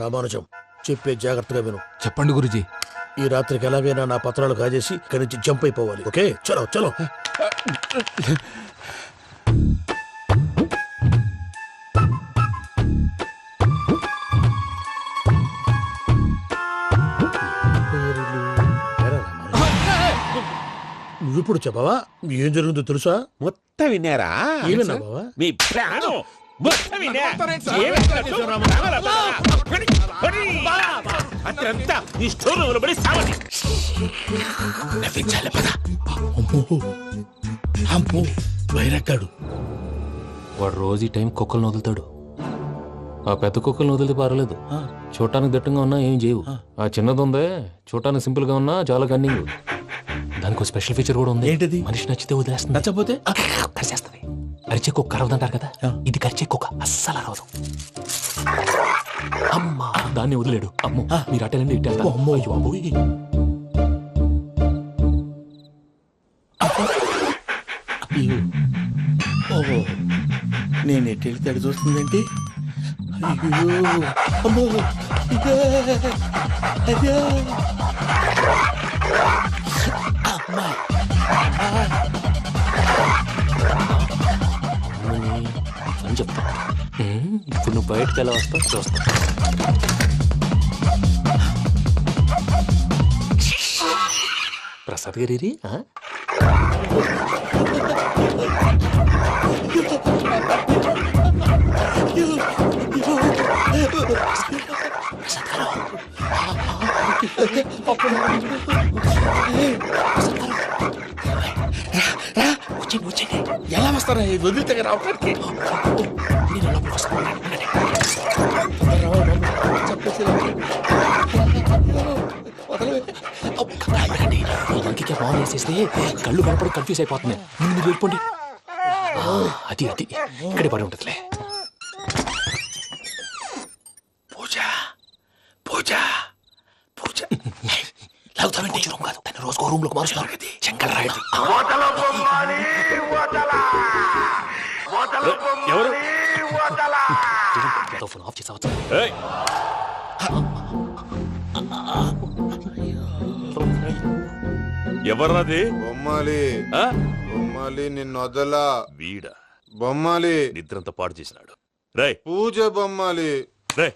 రామానుజం, చెప్పే జాగ్రత్తగా విను. చెప్పండి గురుజీ. ఈ రాత్రికి ఎలాగైనా నా పత్రాలు కాజేసి ఇక్కడి నుంచి జంప్ అయిపోవాలి. ఓకే, చలో చలో. నువ్విప్పుడు చెప్పవా ఏం జరుగుతుందో తెలుసా? మొత్తం విన్నారా? ఏమన్నా బావా? మీ ప్లాన్ అత్రంతా ఈ స్టోర్ రూమ్ లో పడి సావండి. నవ్వించాలి. పద. అమ్మో అమ్మో, వైరక్కాడు. వాడు రోజు ఈ టైం కుక్కలను వదులుతాడు. ఆ పెద్ద కుక్కలను వదిలితే పర్వాలేదు, చూడటానికి దట్టంగా ఉన్నా ఏం చేయవు. ఆ చిన్నది ఉందే, చూడటానికి సింపుల్ గా ఉన్నా చాలా కన్నింగ్. దానికి స్పెషల్ ఫీచర్ కూడా ఉంది. ఏంటిది? మనిషి నచ్చితే వదిలేస్తుంది, నచ్చపోతే కరిచేస్తుంది. అరిచే కుక్క అరవదంటారు కదా, ఇది కరిచే కుక్క అస్సలు అరవదు. అమ్మా, దాన్ని వదిలేడు. అమ్మో, మీరు అటెండి ఇటు వెళ్తారు. అమ్మో బాబోయ్. ఓహో, నేను ఎటు వెళ్తే అటు చూస్తుందేంటి? అయ్యో అమ్మో, ఇదే అదే. అమ్మా అని చెప్తా. ఇప్పుడు నువ్వు బయటకు ఎలా వస్తావు చూస్తా. ప్రసాద్ గారి ఎలా వస్తారా వదిలితే రావడానికి ఇంకే బాగా వేసేస్తే కళ్ళు కనపడి కన్ఫ్యూజ్ అయిపోతుంది. ముందు మీరు వెళ్ళిపోండి. అది అది ఇక్కడే పడి ఉంటుందిలే. పూజ పూజ పూజ లాగుతామంటే రూమ్ కాదు, తను రోజుకో రూమ్ లోకి మారుస్తున్నారు కదా. శంకర్ రాయుడు ఎవరు ఫోన్ ఆఫ్ చేసావచ్చు. ఎవర్రాది? బొమ్మాలి బొమ్మాలి నిన్ను వదలా. వీడ బొమ్మాలి నిద్రంతా పాడు చేసినాడు. రే పూజ బొమ్మాలి. రే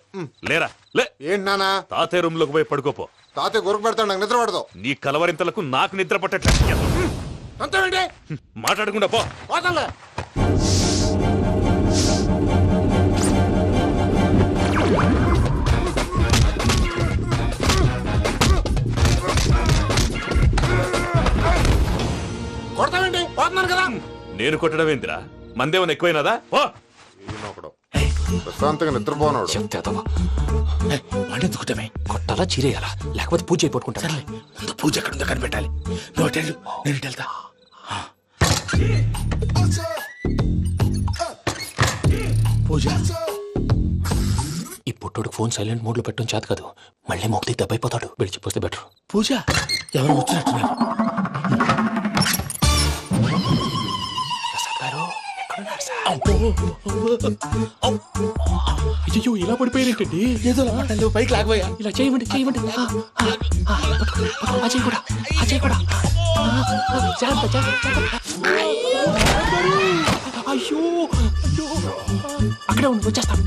లేరా లే. ఏంటి నానా? తాతయ్య రూమ్ లోకి పోయి పడుకోపో. తాతయ్య గురకు పెడతాడు, నాకు నిద్ర పడతావు. నీ కలవరింతలకు నాకు నిద్ర పట్టట్లేదు. అంతేంటి? మాట్లాడకుండా పో. పోతాలే. కొడతావేంటి? పోతున్నాను కదా. నేను కొట్టడం ఏంటిరా? మందేమన్నా ఎక్కువైనదా? పో. ఈయనొకడు ప్రశాంతంగా నిద్రపోనాడు. చెప్తేదవా వండెందుకుంటామే? కొట్టాలా చీరేయాలా లేకపోతే పూజ అయిపోట్టుకుంటా. ముందు పూజ ఎక్కడుందో కనిపెట్టాలి. నువ్వు వెళ్ళు, నేను వెళ్తా. పూజ ఈ పుట్టోడు ఫోన్ సైలెంట్ మోడ్ లో పెట్టడం చేత కాదు. మళ్ళీ మొక్కి దెబ్బైపోతాడు. వెళ్ళి చెప్పొస్తే బెటర్. పూజ ఎవరు వచ్చినట్టున్నారు? ప్రసాద్ గారు ఎక్కడున్నారు సార్? అయ్యో ఇలా పడిపోయినట్టండి. ఏదో పైకి లాగబోయా. ఇలా చేయమండి చేయమండి. అజయ్ కూడా అజయ్ కూడా జాగ్రత్త జాగ్రత్త. అయ్యో అయ్యో అక్కడే ఉండి వచ్చేస్తాను.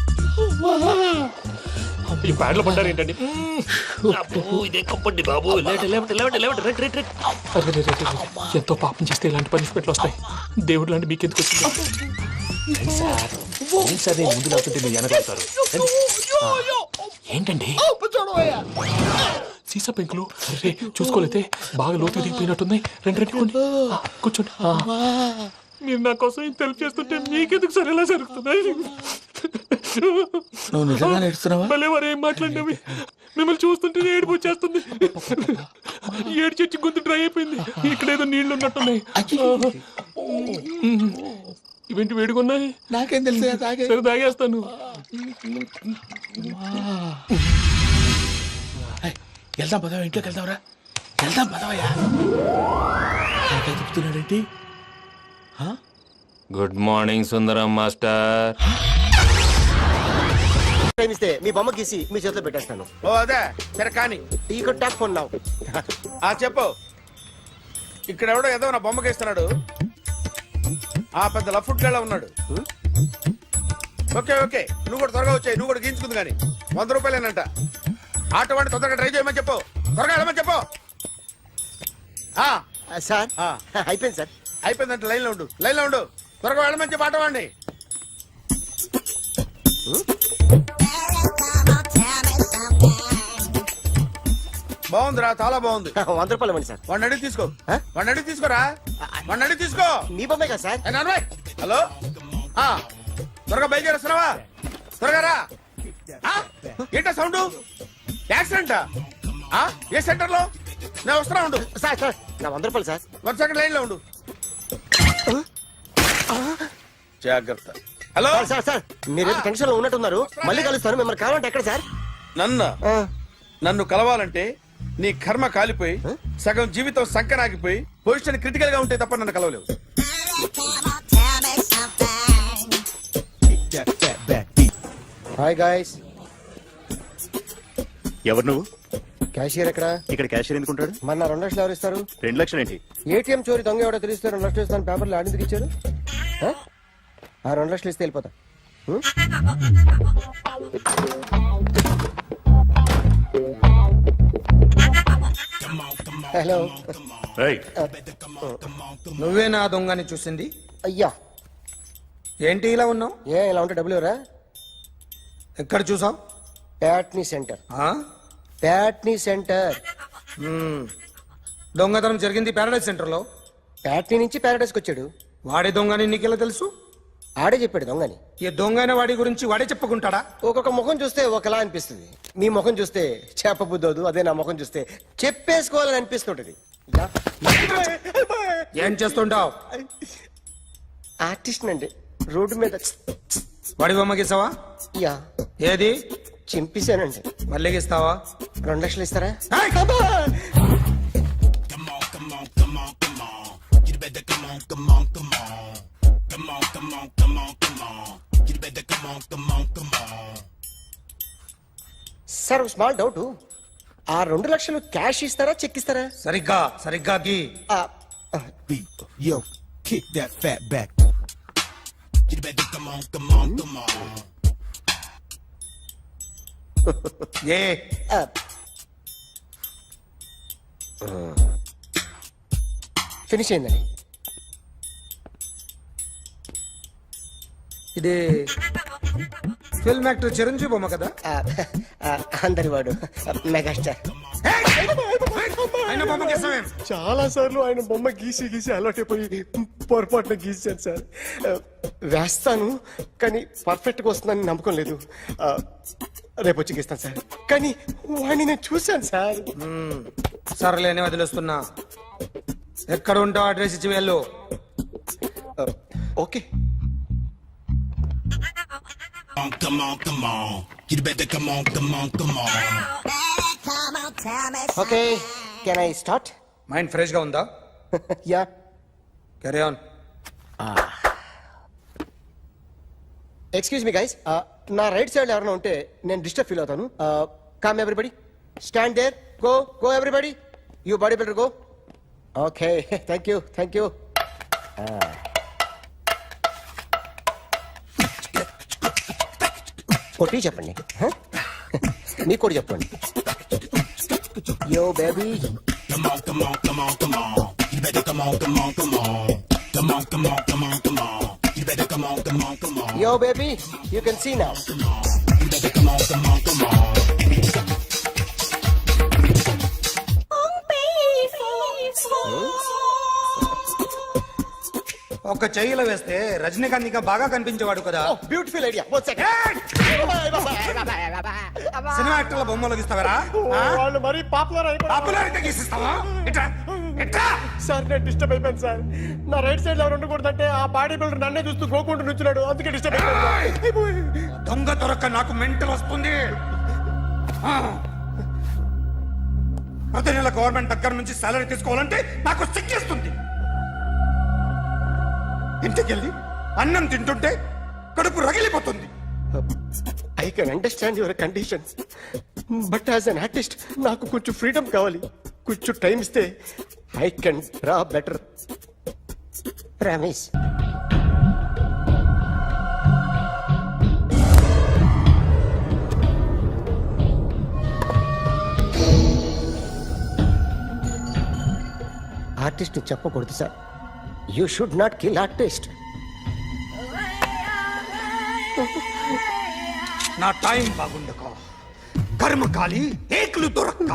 ఈ బ్యాడ్లో పడ్డారు ఏంటండి? ఇదే కప్పండి బాబు. ఎంతో పాపం చేస్తే ఇలాంటి పనిష్మెంట్లు వస్తాయి. దేవుడు లాంటి మీకెందుకు వచ్చింది సార్? ముందు లేకుంటే మీరు వెనకాడతారు. ఏంటండి సీసా పెంకులు చూసుకోలేతే బాగా లోతు దిగిపోయినట్టున్నాయి. రెండు కూర్చోండి. మీరు నా కోసం ఇంత హెల్ప్ చేస్తుంటే మీకెందుకు సరే ఎలా జరుగుతున్నాయి? నువ్వు నిజంగా నేర్చున్నావా? భలే వారు ఏం మాట్లాడినవి. మిమ్మల్ని చూస్తుంటే ఏడుపు వచ్చేస్తుంది. ఏడ్చి గొంతు డ్రై అయిపోయింది. ఇక్కడ ఏదో నీళ్లు ఉన్నట్టున్నాయి. ఇవేంటి వేడుకున్నాయి? నాకేం తెలుసు. సరే తాగేస్తాను. వెళ్దాం పదవా, ఇంట్లోకి వెళ్దాంరా. వెళ్దాం పదవయ్యా. చెప్తున్నాడేంటి? గుడ్ మార్నింగ్ సుందరం మాస్టర్. ఇస్తే మీ బొమ్మ గీసి మీ చేతిలో పెట్టేస్తాను. ఓ అదే సరే కానీ ఈ టాక్ ఫోన్ నావు. చెప్పు. ఇక్కడ ఎవడో ఏదో నా బొమ్మకి ఇస్తున్నాడు. ఆ పెద్ద లఫుట్ గళ్ళ ఉన్నాడు. ఓకే ఓకే నువ్వు కూడా త్వరగా వచ్చాయి. నువ్వు కూడా గీంచుకుంది కానీ 100 రూపాయలేనంట. ఆటో వాడిని తొందరగా ట్రై చేయమని చెప్పు. త్వరగా వెళ్ళమని చెప్పు. సార్ అయిపోయింది సార్. అయిపోయిందంటే లైన్లో ఉండు, లైన్లో ఉండు. త్వరగా వెళ్ళమని చెప్పు ఆటో వాడిని. బాగుందిరా, చాలా బాగుంది. 100 రూపాయలు ఇవ్వండి సార్. వాడిని అడిగి తీసుకో. వాడిని అడిగి తీసుకోరా. వాడిని అడిగి తీసుకో. మీ బొమ్మే కదా సార్. హలో త్వరగా బయలుదేరేస్తున్నావా? త్వరగా రా. ఏంటా సౌండ్? యాక్సిడెంటా? ఏ సెంటర్ లో? నేను వస్తున్నా ఉండు. సార్ సార్ నా 100 రూపాయలు సార్. 1 సెకండ్ లైన్ లో ఉండు. జాగ్రత్త. హలో సార్ సార్ మీరేదో టెన్షన్ లో ఉన్నట్టున్నారు. మళ్ళీ కలుస్తాను. మిమ్మల్ని కావాలంటే ఎక్కడ సార్? నన్ను కలవాలంటే నీ కర్మ కాలిపోయి సగం జీవితం సంకనాగిపోయి పొజిషన్ క్రిటికల్ గా ఉంటే తప్ప నన్ను కలవలేవు. Hi guys. ఎవరు నువ్వు? క్యాషియర్ ఎక్కడ? ఇక్కడ క్యాషియర్ ఎందుకుంటాడు? మన 2 లక్షలు ఎవరు ఇస్తారు? 2 లక్షలు ఏంటి? ఏటీఎం చోరీ దొంగ ఎవడో తెలిస్తే 2 లక్షలు ఇస్తాను పేపర్లు ఆడిందుకు ఇచ్చారు. ఆ 2 లక్షలు ఇస్తే వెళ్ళిపోతా. హలో నువ్వే నా దొంగని చూసింది? అయ్యా ఏంటి ఇలా ఉన్నావు? ఇలా ఉంటే డబ్బులు ఎవరా? ఎక్కడ చూసావు? ప్యాట్నీ సెంటర్. ప్యాట్నీ సెంటర్. దొంగతనం జరిగింది ప్యారడైజ్ సెంటర్ లో. ప్యాట్నీ నుంచి ప్యారడైస్కి వచ్చాడు. వాడే దొంగని నీకెలా తెలుసు? ఆడే చెప్పాడు దొంగని. ఈ దొంగైన వాడి గురించి వాడే చెప్పుకుంటాడా? ఒక్కొక్క ముఖం చూస్తే ఒకలా అనిపిస్తుంది. మీ ముఖం చూస్తే చేపబుద్దోదు, అదే నా ముఖం చూస్తే చెప్పేసుకోవాలని అనిపిస్తుంటది. ఏం చేస్తుంటావు? ఆర్టిస్ట్ అండి. రోడ్డు మీద వాడి బొమ్మ గీసావా? యా. ఏది? చింపేశానండి. మళ్ళీ గీస్తావా? 2 లక్షలు ఇస్తారా? సార్ స్మాల్ డౌట్, ఆ 2 లక్షలు క్యాష్ ఇస్తారా చెక్ ఇస్తారా? సరిగ్గా గీ. Yo, kick that fat back. You better come on. A finish అయిందండి. ఇది ఫిల్మ్ యాక్టర్ చిరంజీవి బొమ్మ కదా? అందరి వాడు మెగాస్టార్. ఆయన బొమ్మ గీసావేం? చాలా సార్లు ఆయన బొమ్మ గీసి అలవాటైపోయి పొరపాటున గీసాను సార్. వేస్తాను కానీ పర్ఫెక్ట్గా వస్తుందని నమ్మకం లేదు. రేపు వచ్చి గీస్తాను సార్. కానీ వాడిని నేను చూశాను సార్. సర్లేని వదిలేస్తున్నా. ఎక్కడ ఉంటావు అడ్రస్ ఇచ్చి వెళ్ళు. Okay. Okay, can I start? Mind fresh గా ఉందా? Yeah. Carry on. Excuse me guys, నా రైట్ సైడ్ ఎవరైనా ఉంటే నేను డిస్టర్బ్ ఫీల్ అవుతాను. Come everybody, stand there, go everybody, you body builder go. Okay, thank you. కొట్టి చెప్పండి. నీకు కూడా చెప్పండి. Yo baby, yo baby, you can see now. ఒక చెయ్యిలో వేస్తే రజనీకాంత్ ఇంకా బాగా కనిపించేవాడు కదా. Beautiful idea. One second. Cinema యాక్టర్ల బొమ్మలు గీస్తావరా? వాళ్ళు మరీ పాపులర్ అయితే గీసిస్తావా? ఇట్రా సార్, నేను డిస్టర్బ్ అయిపోయాను సార్. నా రైట్ సైడ్ ఎవరు ఉండకూడదంటే ఆ బాడీ బిల్డర్ నన్నే చూస్తూ గోకుంటూ నుంచున్నాడు, అందుకే డిస్టర్బ్ అయిపోయాను. దొంగ దొరక్క నాకు మెంటల్ వస్తుంది. ప్రతి నెల గవర్నమెంట్ దగ్గర నుంచి సాలరీ తీసుకోవాలంటే నాకు సిగ్గేస్తుంది. ఇంటికెళ్ళి అన్నం తింటుంటే కడుపు రగిలిపోతుంది. I can understand your conditions, but as an artist నాకు కొంచెం ఫ్రీడమ్ కావాలి. కొంచెం టైం ఇస్తే I can draw better. Promise. Artist చెప్పకూడదు sir. You should not kill artist. నా టైం బాగుండక కర్మకాలి ఏకులు దొరక్క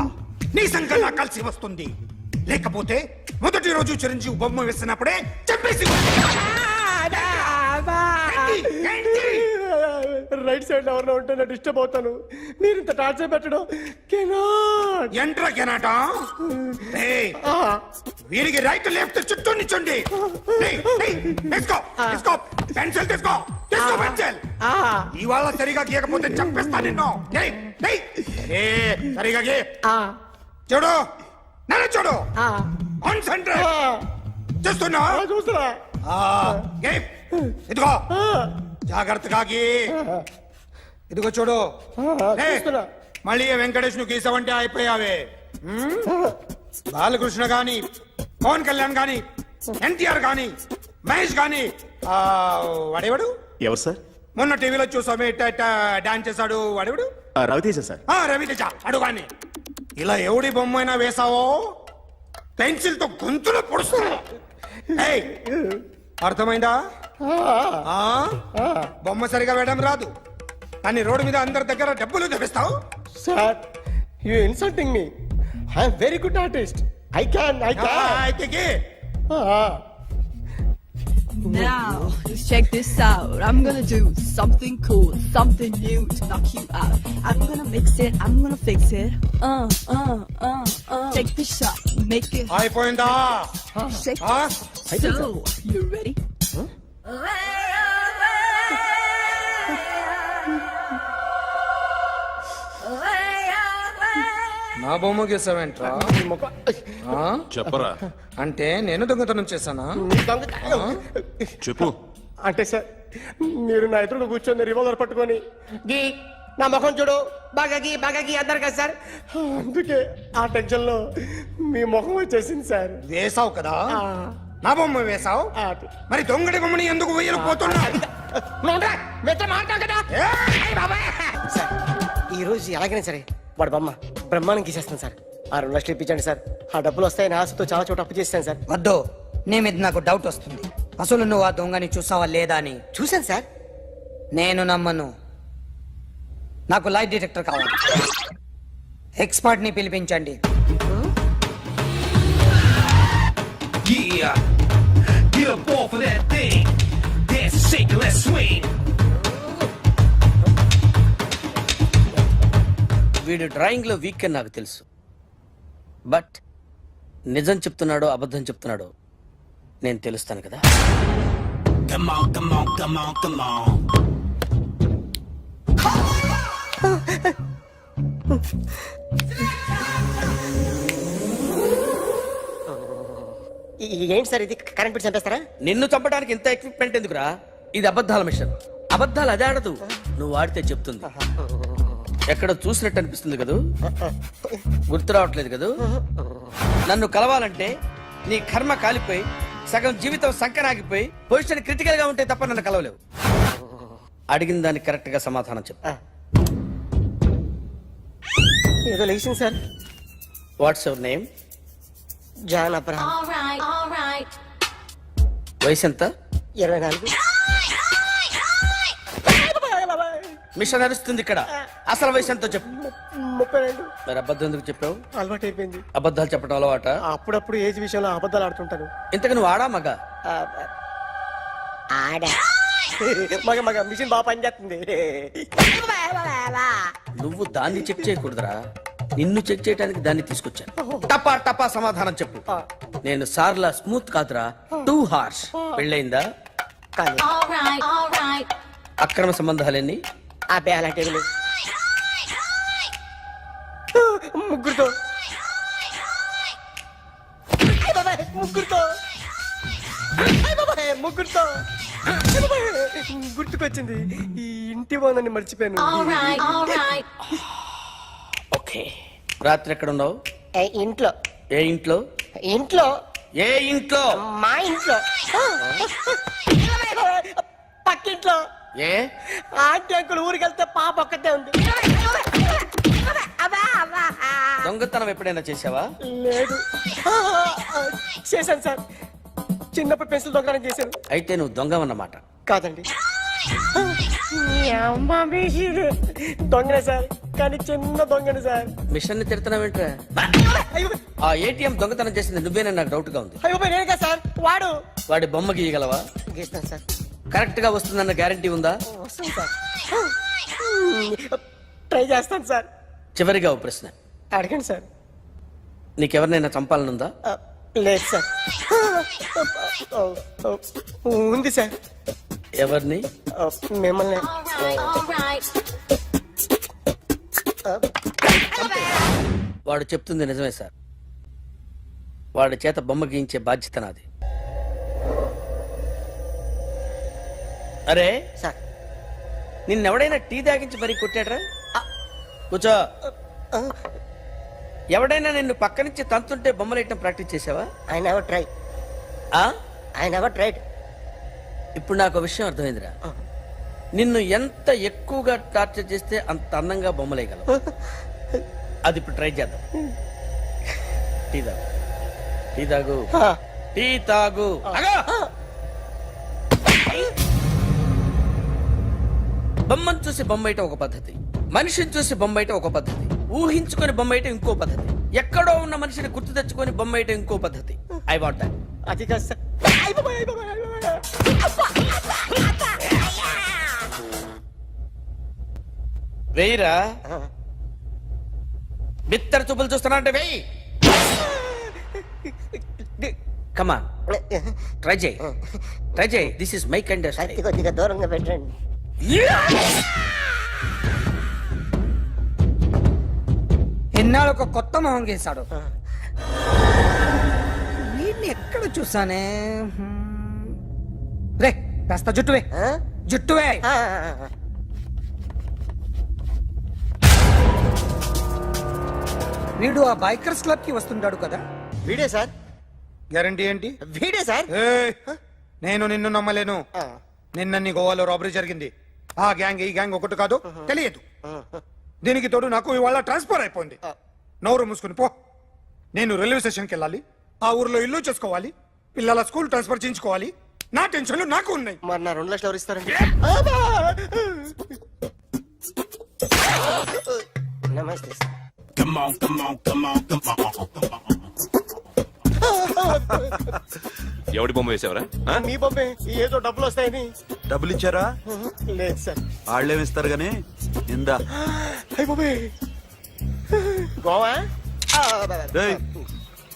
నీ సంఘం నాకు కలిసి వస్తుంది. లేకపోతే మొదటి రోజు చిరంజీవి బొమ్మ వేసినప్పుడే చెప్పేసి రైట్ సైడ్ ఎవరైనా ఉంటే నేను డిస్టర్బ్ అవుతాను. మీరు ఇంత టార్చర్ పెట్టడం ఎంట్రా కెనాట. వీరికి రైట్ లెఫ్ట్ చుట్టూ నిచ్చండి. పెన్సిల్ తీసుకో పెన్సిల్. ఇవాళ సరిగా గీయకపోతే చంపేస్తా నిన్ను. సరిగా గీ. చూడు నన్ను చూడు. కాన్సంట్రేట్ చేస్తున్నా. ఇదిగో జాగ్రత్తగా గీ. ఇదిగో చూడు. మళ్ళీ వెంకటేష్ ను గీసావంటే అయిపోయావే. బాలకృష్ణ గాని, పవన్ కళ్యాణ్ గాని, ఎన్టీఆర్ గాని, మహేష్ గాని, వాడేవాడు ఎవరు సార్? మొన్న టీవీలో చూసామే డాన్స్ చేశాడు వాడెవడు రవితేజ సార్. రవితేజ అడుగాని ఇలా ఎవడి బొమ్మ అయినా వేసావో పెన్సిల్ తో గొంతులో పొడుస్తున్నా ఏయ్, అర్థమైందా ఆ? బొమ్మ సరిగా వేయడం రాదు కానీ రోడ్డు మీద అందరి దగ్గర డబ్బులు తెప్పిస్తావు sir you insulting me I am very good artist. I can అయితే Now, just check this out. I'm gonna do something cool, something new to knock you out. I'm gonna mix it, I'm gonna fix it. Take the shot, make it అయిపోయిందా shake. So, you ready? నా బొమ్మ గీసావేంట్రా చెప్పరా అంటే నేను దొంగతనం చేశానా చెప్పు. అంటే సార్ మీరు నా ఎదురుగా కూర్చొని రివాల్వర్ పట్టుకొని గీ నా ముఖం చూడు బాగా గీ అన్నారు కదా సార్, అందుకే ఆ టెన్షన్ లో మీ ముఖం వచ్చేసింది సార్. వేసావు కదా నా బొమ్మ వేసావు మరి దొంగడి బొమ్మని ఎందుకు వేయలు పోతున్నా ఈ రోజు ఎలాగైనా సరే వాడు బొమ్మ బ్రహ్మాండం గీసేస్తాను సార్. ఆ 2 లక్షలు ఇప్పించండి సార్. ఆ డబ్బులు వస్తాయని ఆశతో చాలా చోట అప్పు చేస్తాను సార్. వద్దు, నీ మీద నాకు డౌట్ వస్తుంది. అసలు నువ్వు ఆ దొంగని చూసావా లేదా అని. చూశాను సార్. నేను నమ్మను. నాకు లైట్ డిటెక్టర్ కావాలి. ఎక్స్పర్ట్ ని పిలిపించండి. వీడు డ్రాయింగ్ లో వీక్ అని నాకు తెలుసు, బట్ నిజం చెప్తున్నాడో అబద్ధం చెప్తున్నాడో నేను తెలుస్తాను కదా. ఏంటి సార్ ఇది, కరెంట్ బిల్ చంపేస్తారా? నిన్ను చంపడానికి ఇంత ఎక్విప్మెంట్ ఎందుకురా? ఇది అబద్ధాల మిషన్. అబద్ధాలు అదే ఆడదు, నువ్వు ఆడితే చెప్తుంది. ఎక్కడ చూసినట్టు అనిపిస్తుంది కదూ, గుర్తు రావట్లేదు కదూ. నన్ను కలవాలంటే నీ కర్మ కాలిపోయి సగం జీవితం సంకరాగిపోయి పొజిషన్ క్రిటికల్ గా ఉంటే తప్ప నన్ను కలవలేవు. అడిగిన దానికి కరెక్ట్ గా సమాధానం చెప్పు. ఏదో లేచింది sir. What's your name? John Abraham. వయసు ఎంత? 24. మిషన్ నడుస్తుంది ఇక్కడ. అసలు వయసు ఎంతో చెప్పు. 32. మరి అబద్ధం ఎందుకు చెప్పావు? అలవాటు అయిపోయింది. అబద్ధాలు చెప్పడం అలవాట? అప్పుడప్పుడు ఏజ్ విషయంలో అబద్ధాలు ఆడుతుంటాను. ఇంతకు నువ్వు ఆడా మగ? ఆడా. మగ మగ మిషన్ బాగా పనిచేస్తుంది. నువ్వు దాన్ని చెక్ చేయకూడదురా, నిన్ను చెక్ చేయడానికి దాన్ని తీసుకొచ్చాను. టపా టపా సమాధానం చెప్పు. నేను సార్లా స్మూత్ కాదురా, టూ హార్ష్. పెళ్ళయిందా? అక్రమ సంబంధాలన్నీ? అబ్బే అలాంటి ముగ్గురుతో. ముగ్గురుతో గుర్తుకొచ్చింది. ఈ ఇంటి బాగుందని మర్చిపోయాను. ఓకే, రాత్రి ఎక్కడ ఉన్నావు? ఇంట్లో. ఏ ఇంట్లో? ఇంట్లో. ఏ ఇంట్లో? మా ఇంట్లో. పక్కింట్లో. ఏ? ఆంటీ అంకుల్ ఊరికి వెళ్తే పాప ఒక్కతే ఉంది. దొంగతనం ఎప్పుడైనా చేసావా? లేదు. చేశాను సార్, చిన్నప్పుడు పెన్సిల్ దొంగతనం చేశాను. అయితే నువ్వు దొంగవన్నమాట? కాదండి, దొంగనే సార్, కానీ చిన్న దొంగని సార్. మిషన్ ని తిడుతున్నావేంట్రా? ఆ ఏటీఎం దొంగతనం చేసింది నువ్వేనని నాకు డౌట్ గా ఉంది. నేనే సార్. వాడి బొమ్మ గీయగలవా? గీస్తాను సార్. కరెక్ట్ గా వస్తుందన్న గ్యారంటీ ఉందా? వస్తుంది సార్. ట్రై చేస్తాను సార్. చివరిగా ఓ ప్రశ్న అడగండి సార్. నీకెవరినైనా చంపాలనుందా? లేదు సార్. ఉంది సార్. ఎవరిని? మిమ్మల్ని. వాడు చెప్తుంది నిజమే సార్. వాడి చేత బొమ్మ గీయించే బాధ్యత నాది. అరే సార్, నిన్నెవడైనా టీ తాగించి మరీ కొట్టాడ్రా? కూర్చో. ఎవడైనా నిన్ను పక్క నుంచి తంతుంటే బొమ్మలేయటం ప్రాక్టీస్ చేసావా? ఐ నెవర్ ట్రైడ్... ఇప్పుడు నాకు విషయం అర్థమైందిరా. నిన్ను ఎంత ఎక్కువగా టార్చర్ చేస్తే అంత అందంగా బొమ్మలేయగలవు. అది ఇప్పుడు ట్రై చేద్దాం. టీ తాగు, టీ తాగు, టీ తాగు. బొమ్మను చూసి బొమ్మేయటం ఒక పద్ధతి, మనిషిని చూసి బొమ్మేయటం ఒక పద్ధతి, ఊహించుకొని బొమ్మేయటం ఇంకో పద్ధతి, ఎక్కడో ఉన్న మనిషిని గుర్తు తెచ్చుకొని బొమ్మేయటం ఇంకో పద్ధతి. I want that. అది కాదు సార్. వెయ్యిరా, బిత్తర చూపులు చూస్తున్నా అంటే వెయ్యి. కమాన్, ట్రై చేయి, ట్రై చేయి. This is my kind. కొద్దిగా దూరంగా పెట్టండి. ఎన్నాళ్ళు ఒక కొత్త మొహం గీశాడు. వీడిని ఎక్కడ చూసానే? రే కాస్త జుట్టువే, జుట్టువే. వీడు ఆ బైకర్స్ క్లబ్ కి వస్తుంటాడు కదా? వీడే సార్. గ్యారంటీ ఏంటి? వీడే సార్. నేను నిన్ను నమ్మలేను. నిన్న నీ గోవాలో రాబరీ జరిగింది. ఆ గ్యాంగ్ ఈ గ్యాంగ్ ఒకటి కాదు, తెలియదు. దీనికి తోడు నాకు ఇవాళ ట్రాన్స్ఫర్ అయిపోయింది. నోరు మూసుకుని పో. నేను రైల్వే స్టేషన్కి వెళ్ళాలి, ఆ ఊర్లో ఇల్లు చేసుకోవాలి, పిల్లల స్కూల్ ట్రాన్స్ఫర్ చేయించుకోవాలి. నా టెన్షన్లు నాకు ఉన్నాయి. మరి నా 2 లక్షలు ఎవరు ఇస్తారండి? నమస్తే సార్. ఎవడి బొమ్మ వేసావరా? మీ బొమ్మే. ఏదో డబ్బులు వస్తాయని. డబ్బులు ఇచ్చారా? లేదు సార్. వాళ్ళేమి ఇస్తారు గానీ ఇందా. గోవా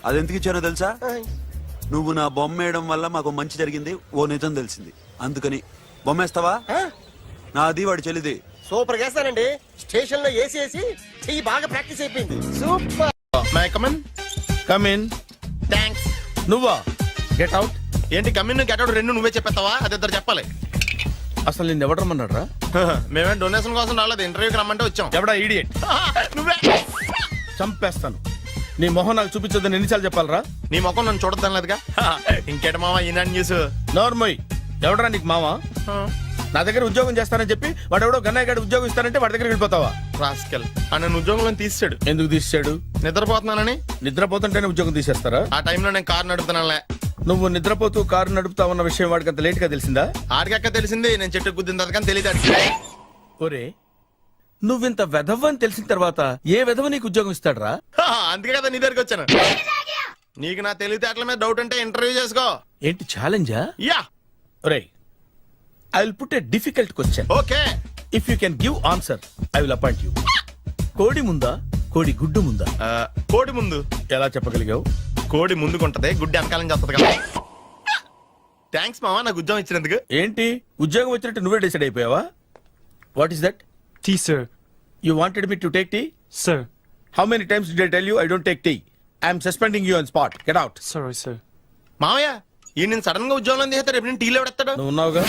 అదెందుకు ఇచ్చానో తెలుసా? నువ్వు నా బొమ్మ వేయడం వల్ల మాకు మంచి జరిగింది, ఓ నిజం తెలిసింది. అందుకని బొమ్మేస్తావా? నాది వాడి చెల్లిది. సూపర్ చేస్తానండి. స్టేషన్ లో ఏసీ వేసి చెయ్యి బాగా ప్రాక్టీస్ అయిపోయింది. Super. My come on. Come in. Thanks. నువ్వా? Get out. ఏంటి కమిన్ గెట్ అవుట్ రెండు నువ్వే చెప్పేస్తావా? అది ఇద్దరు చెప్పాలి. అసలు నిన్ను ఎవరు రమ్మన్నాడు రా? మేమే డొనేషన్ కోసం రాలేదు, ఇంటర్వ్యూకి రమ్మంటే వచ్చాం. ఎవడా ఈడియట్? నువ్వే. చంపేస్తాను. నీ మొహం నాకు చూపించొద్దని ఎన్నిసార్లు చెప్పాలరా? నీ ముఖం నన్ను చూడద్దాం లేదుగా. ఇంకేట మామ ఈనాడు న్యూస్. నోర్మోయ్. ఎవడరా నీకు మావా? నా దగ్గర ఉద్యోగం చేస్తానని చెప్పి వాడు ఎవడో గన్నయ్య గారి ఉద్యోగం ఇస్తానంటే వాడి దగ్గర వెళ్ళిపోతావా? రాస్కెల్. నన్ను ఉద్యోగంలో తీసాడు. ఎందుకు తీసాడు? నిద్రపోతున్నానని. నిద్రపోతుంటేనే ఉద్యోగం తీసేస్తారా? ఆ టైంలో నేను కారు నడుపుతున్నానులే. నువ్వు నిద్రపోతూ కారు నడుపుతా ఉన్న విషయం వాడికి అంత లేట్ గా తెలిసిందా? ఆడికక్క తెలిసింది, నేను చెట్టు గుద్దిన తర్వాత కానీ తెలియదు. ఒరే, నువ్వింత వెధవ్ అని తెలిసిన తర్వాత ఏ వెధవ నీకు ఉద్యోగం ఇస్తాడరా? అందుకే కదా నీ దగ్గరికి వచ్చాను. నీకు నా తెలివితేటల మీద డౌట్ అంటే ఇంటర్వ్యూ చేసుకో. ఏంటి ఛాలెంజా? యా. ఒరే, I will put a difficult question. Okay. If you can give answer I will appoint you. కోడి ముందా, కోడి గుడ్డు ముందా? కోడి ముందు. ఎలా చెప్పగలిగావు? కోడి ముందుకుంటది, గుడ్డి వెనకాలం చేస్తుంది కదా. థ్యాంక్స్ మామా నాకు ఉద్యోగం ఇచ్చినందుకు. ఏంటి ఉద్యోగం వచ్చినట్టు నువ్వే డిసైడ్ అయిపోయావా? What is that? Tea sir. You wanted me to take tea? Sir. How many times did I tell you I don't take tea? I am suspending you on spot. Get out. Sorry, sir. మామయ్య ఈ నేను సడన్ గా ఉద్యోగంలో తీసేస్తాడు. రేపు నేను టీలో పెడతాడు. నువ్వు ఉన్నావుగా.